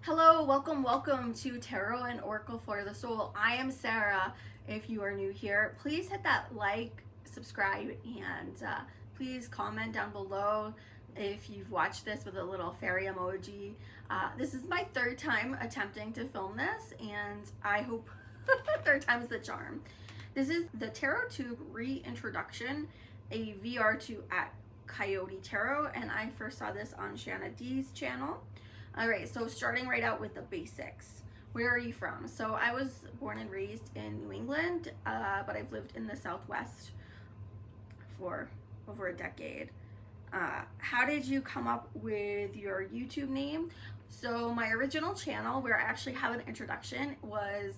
Hello, welcome to Tarot and Oracle for the Soul. I am Sarah. If you are new here, please hit that like, subscribe, and please comment down below if you've watched this with a little fairy emoji. This is my third time attempting to film this, and I hope third time's the charm. This is the TarotTube reintroduction, a VR2 at Coyote Tarot, and I first saw this on Shanna D's channel. All right, so starting right out with the basics. Where are you from? So I was born and raised in New England, but I've lived in the Southwest for over a decade. How did you come up with your YouTube name? So my original channel, where I actually have an introduction,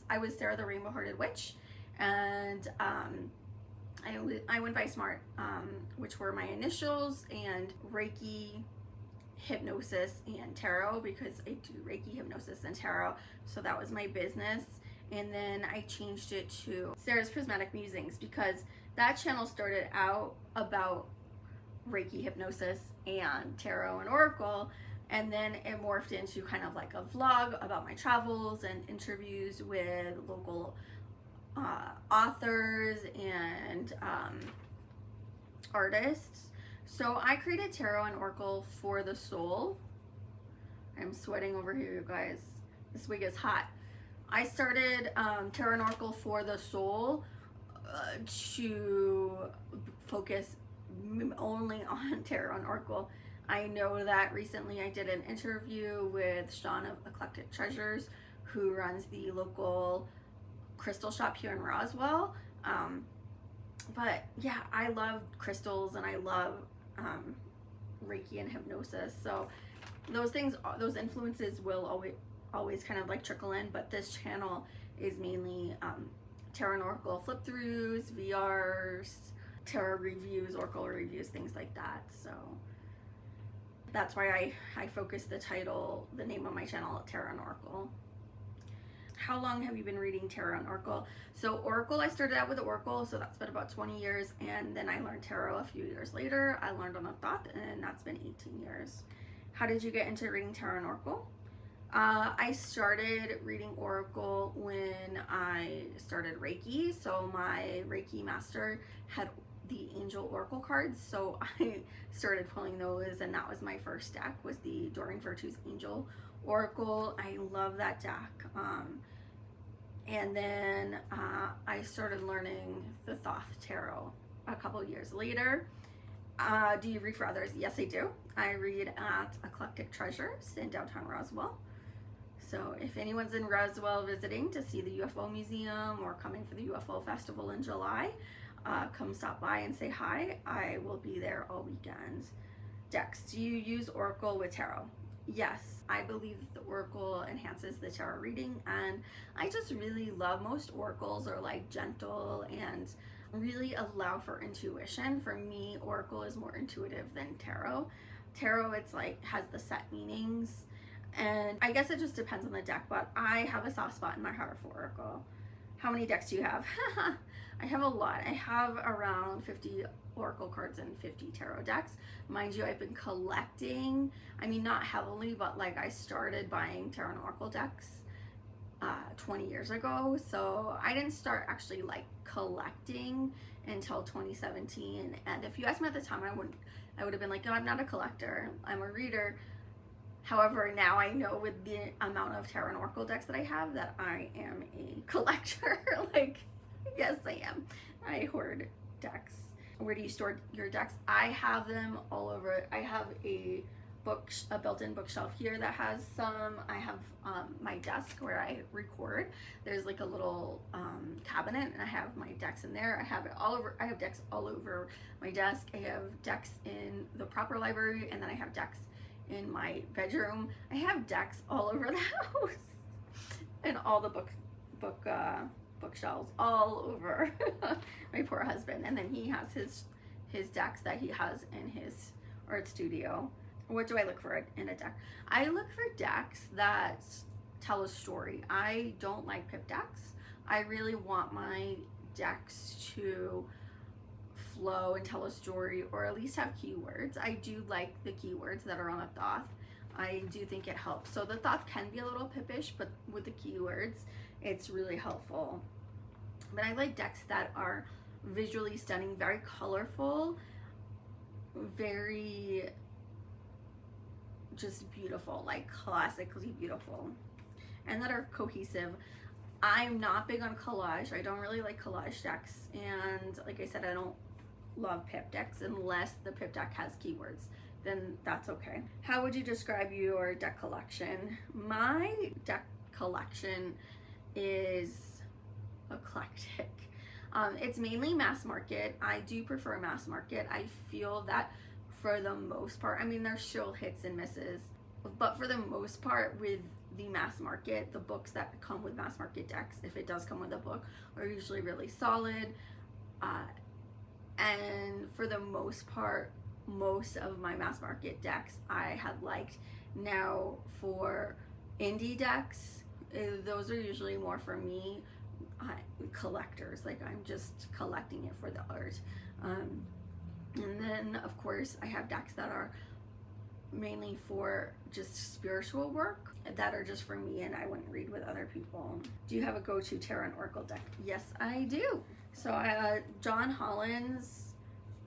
I was Sarah the Rainbow Hearted Witch, and I went by Smart, which were my initials, and Reiki, hypnosis, and tarot, because I do Reiki, hypnosis, and tarot, so that was my business. And then I changed it to Sarah's Prismatic Musings, because that channel started out about Reiki, hypnosis, and tarot and oracle, and then it morphed into kind of like a vlog about my travels and interviews with local authors and artists. So I created Tarot and Oracle for the Soul. I'm sweating over here, you guys. This wig is hot. I started Tarot and Oracle for the Soul to focus only on Tarot and Oracle. I know that recently I did an interview with Sean of Eclectic Treasures, who runs the local crystal shop here in Roswell. But yeah, I love crystals and I love Reiki and hypnosis, so those influences will always kind of like trickle in, but this channel is mainly tarot and oracle flip throughs, VRs, tarot reviews, oracle reviews, things like that. So that's why I focus the name of my channel, Tarot and Oracle. How long have you been reading Tarot and Oracle? So Oracle, I started out with the Oracle, so that's been about 20 years, and then I learned Tarot a few years later. I learned on a thought, and that's been 18 years. How did you get into reading Tarot and Oracle? I started reading Oracle when I started Reiki, so my Reiki master had the Angel Oracle cards, so I started pulling those, and that was my first deck, was the Doreen Virtue's Angel Oracle. I love that deck. And then I started learning the Thoth Tarot a couple years later. Do you read for others? Yes, I do. I read at Eclectic Treasures in downtown Roswell. So if anyone's in Roswell visiting to see the UFO Museum or coming for the UFO Festival in July, come stop by and say hi. I will be there all weekend. Decks. Do you use Oracle with Tarot? Yes, I believe that the Oracle enhances the tarot reading, and I just really love, most oracles are like gentle and really allow for intuition. For me, Oracle is more intuitive than Tarot. Tarot, it's like, has the set meanings, and I guess it just depends on the deck, but I have a soft spot in my heart for Oracle. How many decks do you have? I have a lot. I have around 50 Oracle cards and 50 tarot decks. Mind you, I've been collecting, I mean, not heavily, but like I started buying tarot and Oracle decks 20 years ago. So I didn't start actually like collecting until 2017. And if you asked me at the time, I would have been like, no, I'm not a collector, I'm a reader. However, now I know with the amount of tarot and oracle decks that I have that I am a collector. Like, yes, I am. I hoard decks. Where do you store your decks? I have them all over. I have a built-in bookshelf here that has some. I have my desk where I record. There's like a little cabinet, and I have my decks in there. I have it all over. I have decks all over my desk. I have decks in the proper library, and then I have decks in my bedroom. I have decks all over the house, and all the bookshelves all over my poor husband. And then he has his decks that he has in his art studio. What do I look for in a deck? I look for decks that tell a story. I don't like pip decks. I really want my decks to flow and tell a story, or at least have keywords. I do like the keywords that are on a Thoth. I do think it helps. So the thought can be a little pippish, but with the keywords, it's really helpful. But I like decks that are visually stunning, very colorful, very just beautiful, like classically beautiful, and that are cohesive. I'm not big on collage. I don't really like collage decks, and like I said, I don't love pip decks unless the pip deck has keywords. Then that's okay. How would you describe your deck collection? My deck collection is eclectic. It's mainly mass market. I do prefer mass market. I feel that for the most part, I mean, there's still hits and misses, but for the most part with the mass market, the books that come with mass market decks, if it does come with a book, are usually really solid. And for the most part, most of my mass market decks I have liked. Now for indie decks, those are usually more for me, collectors, like I'm just collecting it for the art. And then of course I have decks that are mainly for just spiritual work, that are just for me and I wouldn't read with other people. Do you have a go-to tarot and oracle deck? Yes, I do. So John Holland's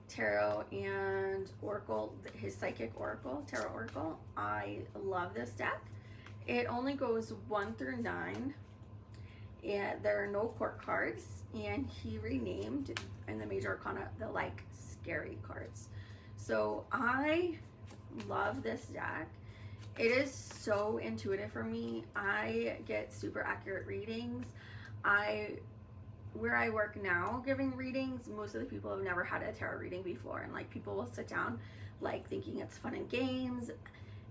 tarot and oracle, his psychic oracle, tarot oracle, I love this deck. It only goes 1 through 9. And there are no court cards, and he renamed in the major arcana the like scary cards. So I love this deck. It is so intuitive for me. I get super accurate readings. Where I work now giving readings, most of the people have never had a tarot reading before, and like people will sit down like thinking it's fun and games,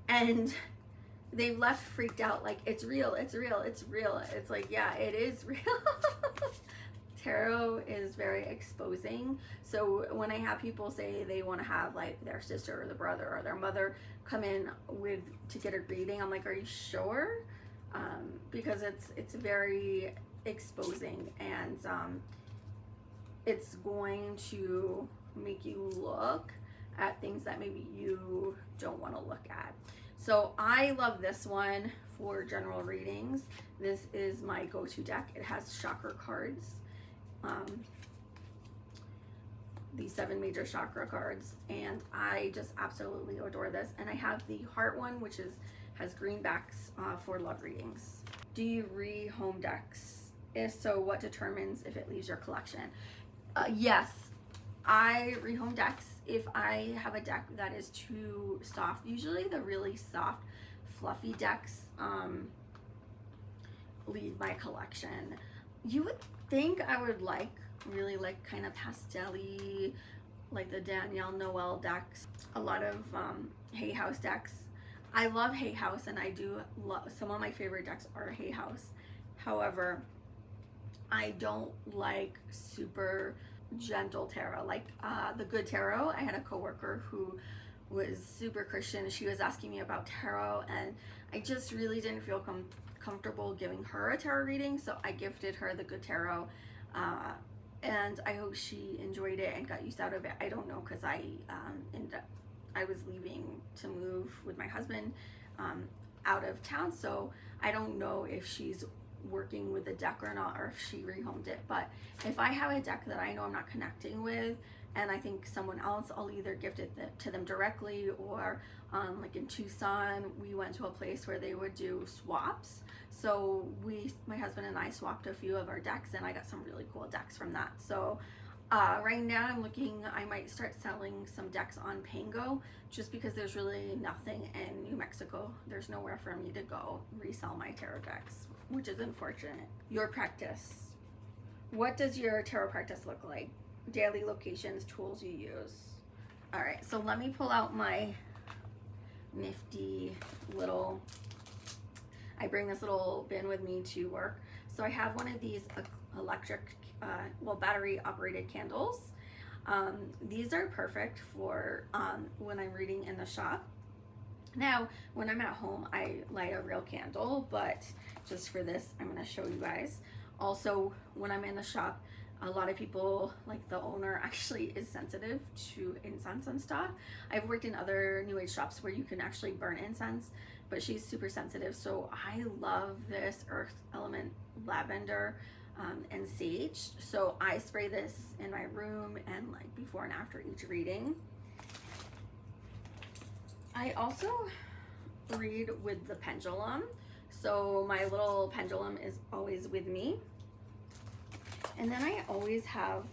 and they've left freaked out like it's real, it's real, it's real. It's like, yeah, it is real. Tarot is very exposing. So when I have people say they want to have like their sister or the brother or their mother come in to get a reading, I'm like, are you sure? Because it's very exposing, and it's going to make you look at things that maybe you don't want to look at. So I love this one for general readings. This is my go-to deck. It has chakra cards, the 7 major chakra cards, and I just absolutely adore this. And I have the heart one, which has greenbacks for love readings. Do you rehome decks? If so, what determines if it leaves your collection? Yes, I rehome decks if I have a deck that is too soft. Usually the really soft, fluffy decks leave my collection. You would think I would really like kind of pastel-y, like the Danielle Noel decks, a lot of Hay House decks. I love Hay House, and I do love, some of my favorite decks are Hay House. However, I don't like super gentle tarot, like the Good Tarot. I had a coworker who was super Christian. She was asking me about tarot, and I just really didn't feel comfortable giving her a tarot reading, so I gifted her the Good Tarot, and I hope she enjoyed it and got use out of it. I don't know, because I was leaving to move with my husband out of town, so I don't know if she's working with the deck or not, or if she rehomed it. But if I have a deck that I know I'm not connecting with, and I think someone else, I'll either gift it to them directly, or like in Tucson, we went to a place where they would do swaps. So my husband and I swapped a few of our decks, and I got some really cool decks from that. So right now I'm looking, I might start selling some decks on Pango, just because there's really nothing in New Mexico. There's nowhere for me to go resell my tarot decks, which is unfortunate. Your practice. What does your tarot practice look like? Daily locations, tools you use. All right, so let me pull out my nifty little, I bring this little bin with me to work. So I have one of these electric, battery operated candles. These are perfect for when I'm reading in the shop. Now, when I'm at home, I light a real candle, but just for this, I'm gonna show you guys. Also, when I'm in the shop, a lot of people, like the owner, actually is sensitive to incense and stuff. I've worked in other New Age shops where you can actually burn incense. but she's super sensitive. So I love this earth element lavender and sage. So I spray this in my room and like before and after each reading. I also read with the pendulum. So my little pendulum is always with me. And then I always have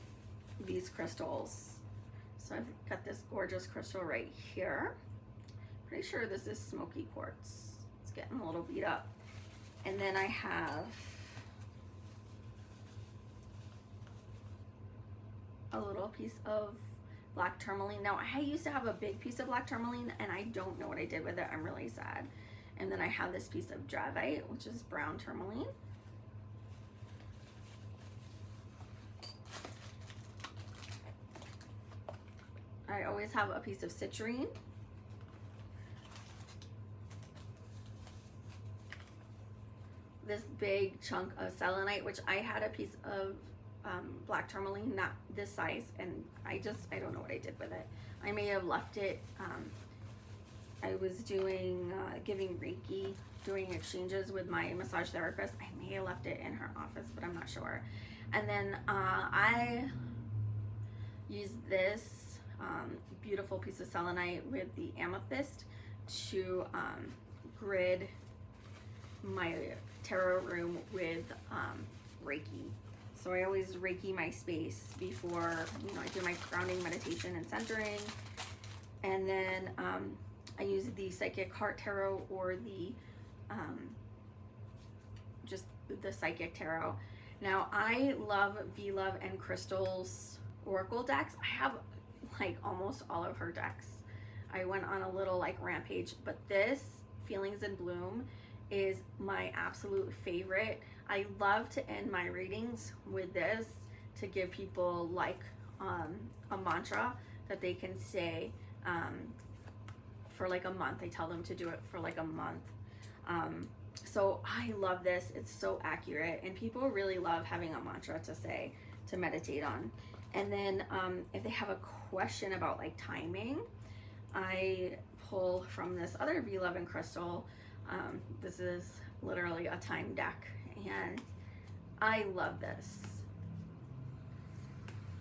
these crystals. So I've got this gorgeous crystal right here. Pretty sure this is smoky quartz. It's getting a little beat up. And then I have a little piece of black tourmaline. Now I used to have a big piece of black tourmaline and I don't know what I did with it. I'm really sad. And then I have this piece of dravite, which is brown tourmaline. I always have a piece of citrine. This big chunk of selenite, which I had a piece of black tourmaline, not this size, and I don't know what I did with it. I may have left it. I was doing giving Reiki, doing exchanges with my massage therapist. I may have left it in her office, but I'm not sure. And then I used this beautiful piece of selenite with the amethyst to grid my tarot room with Reiki. So I always Reiki my space before, you know, I do my grounding meditation and centering. And then I use the Psychic Heart Tarot or the just the Psychic Tarot. Now I love V-Love and Crystal's Oracle decks. I have like almost all of her decks. I went on a little like rampage, but this Feelings in Bloom is my absolute favorite. I love to end my readings with this to give people like a mantra that they can say for like a month. I tell them to do it for like a month. So I love this. It's so accurate, and people really love having a mantra to say, to meditate on. And then if they have a question about like timing, I pull from this other V-Love and Crystal. This is literally a time deck, and I love this.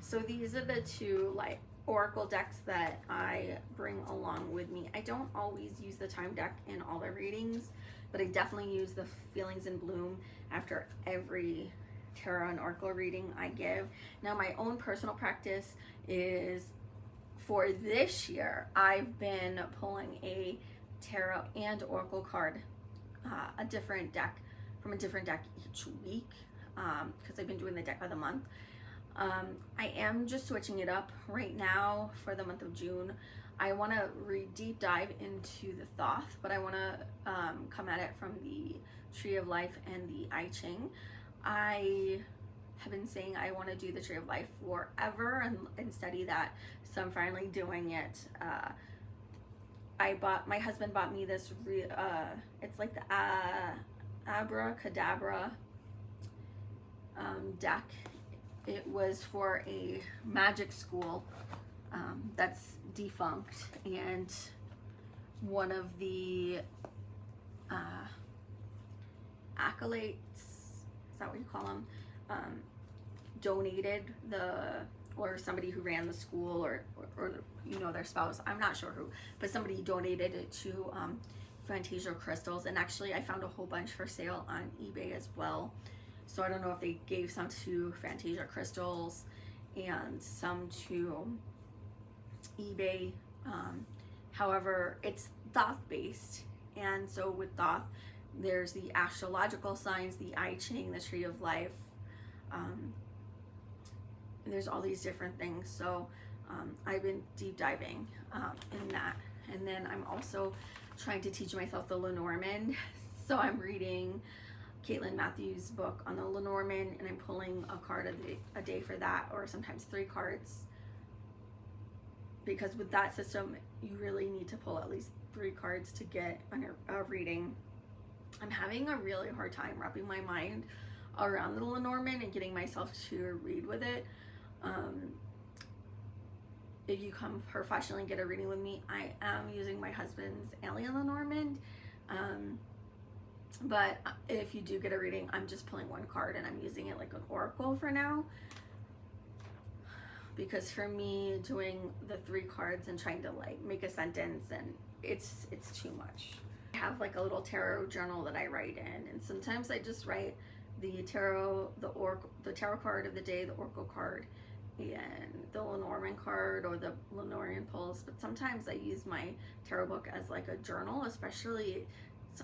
So these are the two like oracle decks that I bring along with me. I don't always use the time deck in all the readings, but I definitely use the Feelings in Bloom after every tarot and oracle reading I give. Now my own personal practice is, for this year, I've been pulling a tarot and oracle card, a different deck, from a different deck each week, because I've been doing the deck of the month. I am just switching it up right now for the month of June. I want to deep dive into the Thoth, but I want to come at it from the Tree of Life and the I Ching. I have been saying I want to do the Tree of Life forever and study that, so I'm finally doing it. My husband bought me this, it's like the Abracadabra deck. It was for a magic school that's defunct, and one of the acolytes, is that what you call them, donated or somebody who ran the school or you know, their spouse, I'm not sure who, but somebody donated it to Fantasia Crystals, and actually I found a whole bunch for sale on eBay as well. So I don't know if they gave some to Fantasia Crystals and some to eBay. However, it's Thoth based, and so with Thoth there's the astrological signs, the I Ching, the Tree of Life, and there's all these different things. So I've been deep diving in that, and then I'm also trying to teach myself the Lenormand. So I'm reading Caitlin Matthews' book on the Lenormand, and I'm pulling a card a day for that, or sometimes 3 cards, because with that system you really need to pull at least 3 cards to get a reading. I'm having a really hard time wrapping my mind around the Lenormand and getting myself to read with it. If you come professionally and get a reading with me, I am using my husband's Alien Lenormand, But if you do get a reading, I'm just pulling one card and I'm using it like an oracle for now. Because for me, doing the 3 cards and trying to like make a sentence, and it's too much. I have like a little tarot journal that I write in, and sometimes I just write the tarot, the tarot card of the day, the oracle card, and the Lenormand card or the Lenormand pulse. But sometimes I use my tarot book as like a journal, especially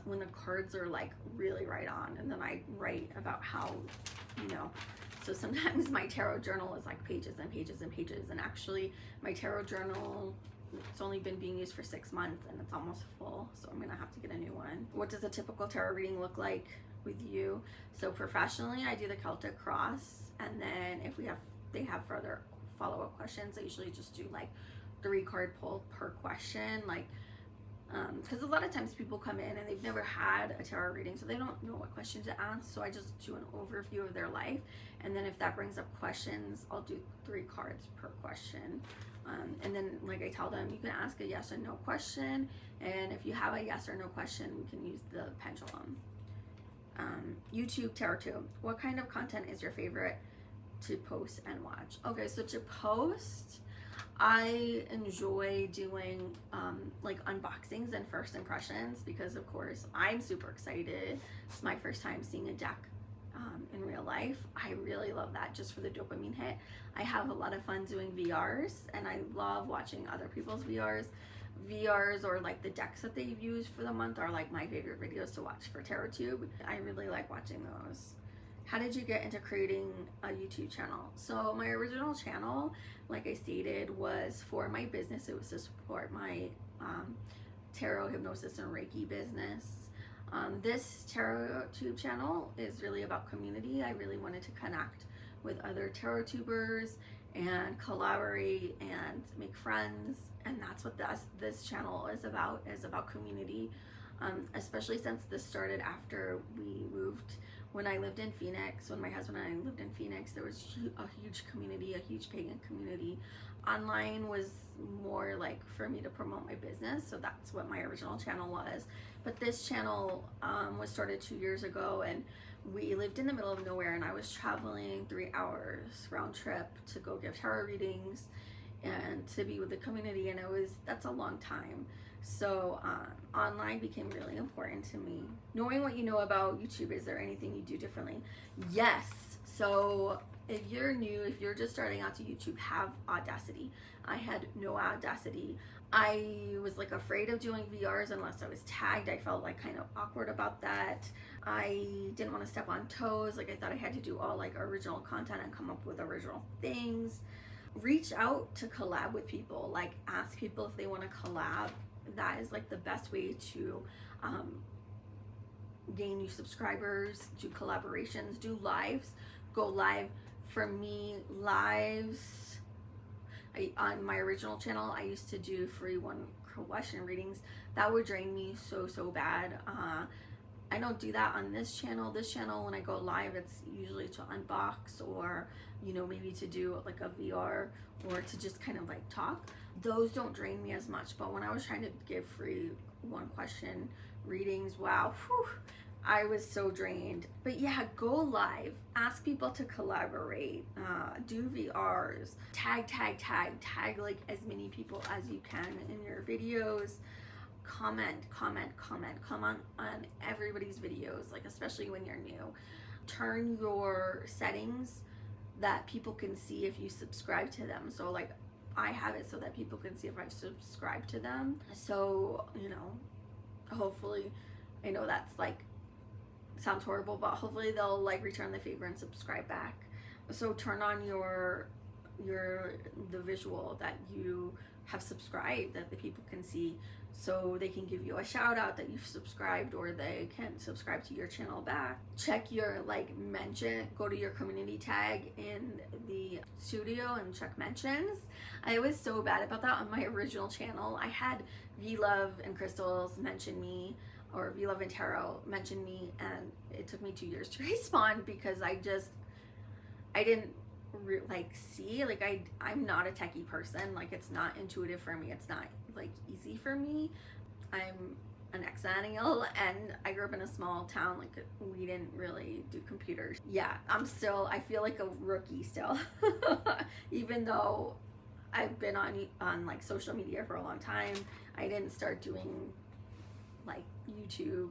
when the cards are like really right on, and then I write about how, you know. So sometimes my tarot journal is like pages and pages and pages, and actually my tarot journal, it's only been being used for 6 months and it's almost full, so I'm gonna have to get a new one. What does a typical tarot reading look like with you? So professionally, I do the Celtic cross, and then if they have further follow-up questions, I usually just do like 3 card pull per question, like because a lot of times people come in and they've never had a tarot reading, so they don't know what question to ask. So I just do an overview of their life, and then if that brings up questions, I'll do 3 cards per question. And then like I tell them, you can ask a yes or no question, and if you have a yes or no question, we can use the pendulum. YouTube TarotTube. What kind of content is your favorite to post and watch? Okay, so to post, I enjoy doing like unboxings and first impressions, because of course I'm super excited. It's my first time seeing a deck in real life. I really love that, just for the dopamine hit. I have a lot of fun doing VRs, and I love watching other people's VRs or like the decks that they've used for the month are like my favorite videos to watch for TarotTube. I really like watching those. How did you get into creating a YouTube channel? So my original channel, like I stated, was for my business. It was to support my tarot, hypnosis, and Reiki business. This TarotTube channel is really about community. I really wanted to connect with other tarot tubers and collaborate and make friends, and that's what this channel is about community. Especially since this started after we moved. When I lived in Phoenix, when my husband and I lived in Phoenix, there was a huge community, a huge pagan community. Online was more like for me to promote my business, so that's what my original channel was. But this channel was started 2 years ago, and we lived in the middle of nowhere, and I was traveling 3 hours round trip to go give tarot readings and to be with the community, and that's a long time. So online became really important to me. Knowing what you know about YouTube, is there anything you do differently? Yes. So if you're new, if you're just starting out to YouTube, have audacity. I had no audacity. I was like afraid of doing VRs unless I was tagged. I felt like kind of awkward about that. I didn't want to step on toes. Like I thought I had to do all like original content and come up with original things. Reach out to collab with people. Like ask people if they want to collab. That is like the best way to gain new subscribers, do collaborations, do lives, go live. For me, lives, on my original channel, I used to do free 1 question readings. That would drain me so bad. I don't do that on this channel. This channel, when I go live, it's usually to unbox, or you know, maybe to do like a VR, or to just kind of like talk. Those don't drain me as much. But when I was trying to give free 1 question readings, wow, whew, I was so drained. But yeah, go live, ask people to collaborate, do VRs, tag like as many people as you can in your videos. Comment on everybody's videos, like especially when you're new. Turn your settings that people can see if you subscribe to them. So like I have it so that people can see if I subscribe to them. So, you know, hopefully, I know that's like, sounds horrible, but hopefully they'll like return the favor and subscribe back. So turn on the visual that you have subscribed, that the people can see, so they can give you a shout out that you've subscribed, or they can subscribe to your channel back. Check your like mention, go to your community tag in the studio and check mentions. I was so bad about that on my original channel. I had V-Love and Crystals mention me, or V-Love and Tarot mention me, and it took me 2 years to respawn because I didn't see, like I'm not a techie person. Like it's not intuitive for me, it's not like easy for me. I'm an ex-millennial, and I grew up in a small town. Like, we didn't really do computers. Yeah, I feel like a rookie still. Even though I've been on like social media for a long time, I didn't start doing like YouTube,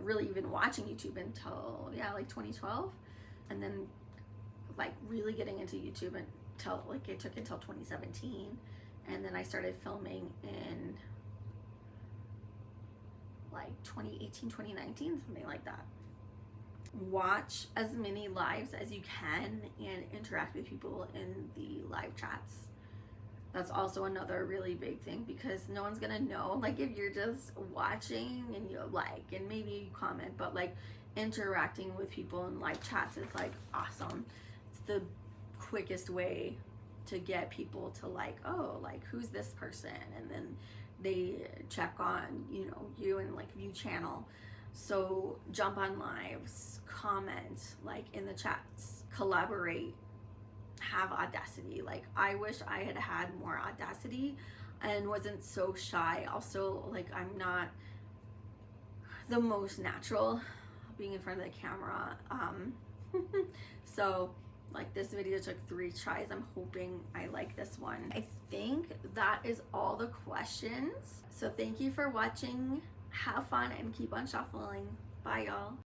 really even watching YouTube until, yeah, like 2012. And then like really getting into YouTube until, like, it took until 2017. And then I started filming in like 2018, 2019, something like that. Watch as many lives as you can and interact with people in the live chats. That's also another really big thing, because no one's gonna know, like, if you're just watching and you like, and maybe you comment, but like interacting with people in live chats is like awesome. It's the quickest way to get people to like, oh, like, who's this person? And then they check on, you know, you and like view channel. So jump on lives, comment, like, in the chats, collaborate, have audacity. Like, I wish I had had more audacity and wasn't so shy. Also, like, I'm not the most natural being in front of the camera. So like, this video took 3 tries. I'm hoping I like this one. I think that is all the questions. So thank you for watching. Have fun and keep on shuffling. Bye, y'all.